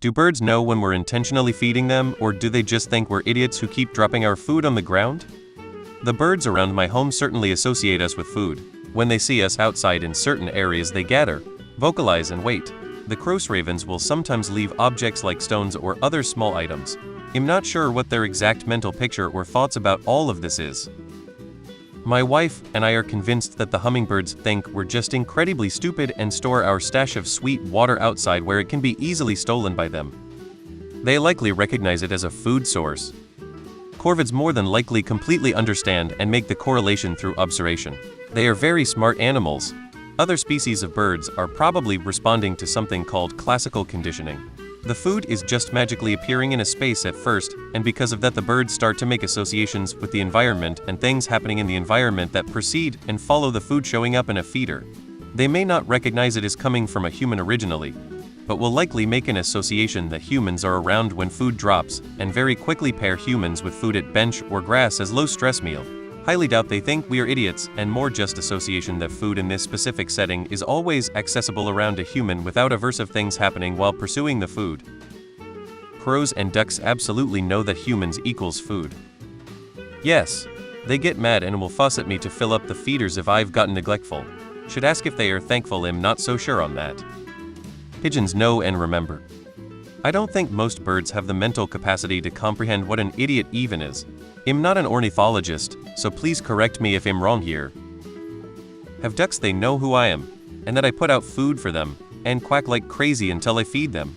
Do birds know when we're intentionally feeding them, or do they just think we're idiots who keep dropping our food on the ground? The birds around my home certainly associate us with food. When they see us outside in certain areas, they gather, vocalize, and wait. The crows ravens will sometimes leave objects like stones or other small items. I'm not sure what their exact mental picture or thoughts about all of this is. My wife and I are convinced that the hummingbirds think we're just incredibly stupid and store our stash of sweet water outside where it can be easily stolen by them. They likely recognize it as a food source. Corvids more than likely completely understand and make the correlation through observation. They are very smart animals. Other species of birds are probably responding to something called classical conditioning. The food is just magically appearing in a space at first, and because of that the birds start to make associations with the environment and things happening in the environment that precede and follow the food showing up in a feeder. They may not recognize it as coming from a human originally, but will likely make an association that humans are around when food drops, and very quickly pair humans with food at bench or grass as low-stress meal. Highly doubt they think we are idiots, and more just association that food in this specific setting is always accessible around a human without aversive things happening while pursuing the food. Crows and ducks absolutely know that humans equals food. Yes, they get mad and will fuss at me to fill up the feeders if I've gotten neglectful. Should ask if they are thankful. I'm not so sure on that. Pigeons know and remember. I don't think most birds have the mental capacity to comprehend what an idiot even is. I'm not an ornithologist, so please correct me if I'm wrong here. Have ducks they know who I am, and that I put out food for them, and quack like crazy until I feed them.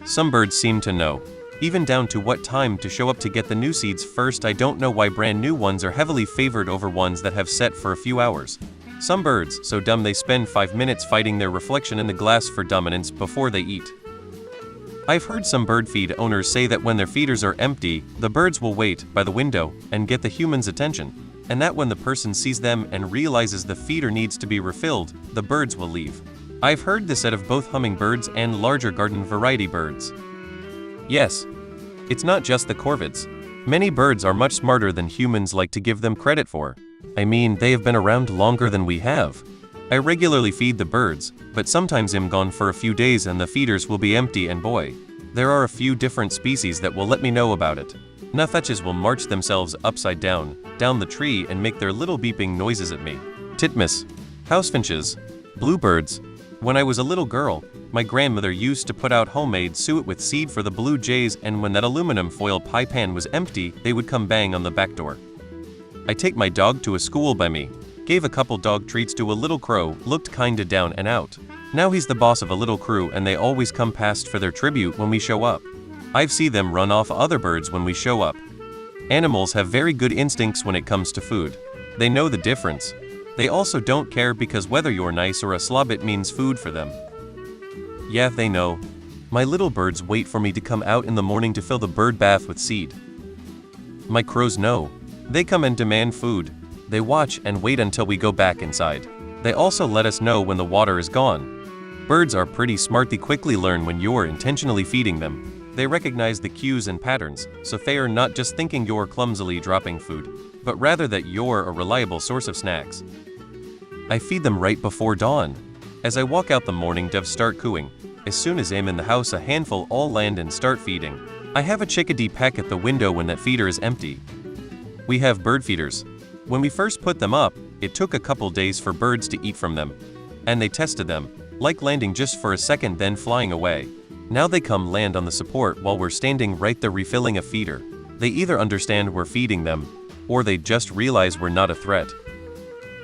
Some birds seem to know, even down to what time to show up to get the new seeds first. I don't know why brand new ones are heavily favored over ones that have set for a few hours. Some birds, so dumb they spend 5 minutes fighting their reflection in the glass for dominance before they eat. I've heard some bird feed owners say that when their feeders are empty, the birds will wait by the window and get the human's attention, and that when the person sees them and realizes the feeder needs to be refilled, the birds will leave. I've heard this out of both hummingbirds and larger garden variety birds. Yes, it's not just the corvids. Many birds are much smarter than humans like to give them credit for. I mean, they have been around longer than we have. I regularly feed the birds, but sometimes I'm gone for a few days and the feeders will be empty, and boy, there are a few different species that will let me know about it. Nuthatches will march themselves upside down the tree and make their little beeping noises at me. Titmice, housefinches, bluebirds. When I was a little girl, my grandmother used to put out homemade suet with seed for the blue jays, and when that aluminum foil pie pan was empty, they would come bang on the back door. I take my dog to a school by me. Gave a couple dog treats to a little crow, looked kinda down and out. Now he's the boss of a little crew and they always come past for their tribute when we show up. I've seen them run off other birds when we show up. Animals have very good instincts when it comes to food. They know the difference. They also don't care because whether you're nice or a slob, it means food for them. Yeah, they know. My little birds wait for me to come out in the morning to fill the bird bath with seed. My crows know. They come and demand food. They watch and wait until we go back inside. They also let us know when the water is gone. Birds are pretty smart. They quickly learn when you're intentionally feeding them. They recognize the cues and patterns, so they are not just thinking you're clumsily dropping food, but rather that you're a reliable source of snacks. I feed them right before dawn. As I walk out, the morning doves start cooing. As soon as I'm in the house, a handful all land and start feeding. I have a chickadee peck at the window when that feeder is empty. We have bird feeders. When we first put them up, it took a couple days for birds to eat from them. And they tested them, like landing just for a second then flying away. Now they come land on the support while we're standing right there refilling a feeder. They either understand we're feeding them, or they just realize we're not a threat.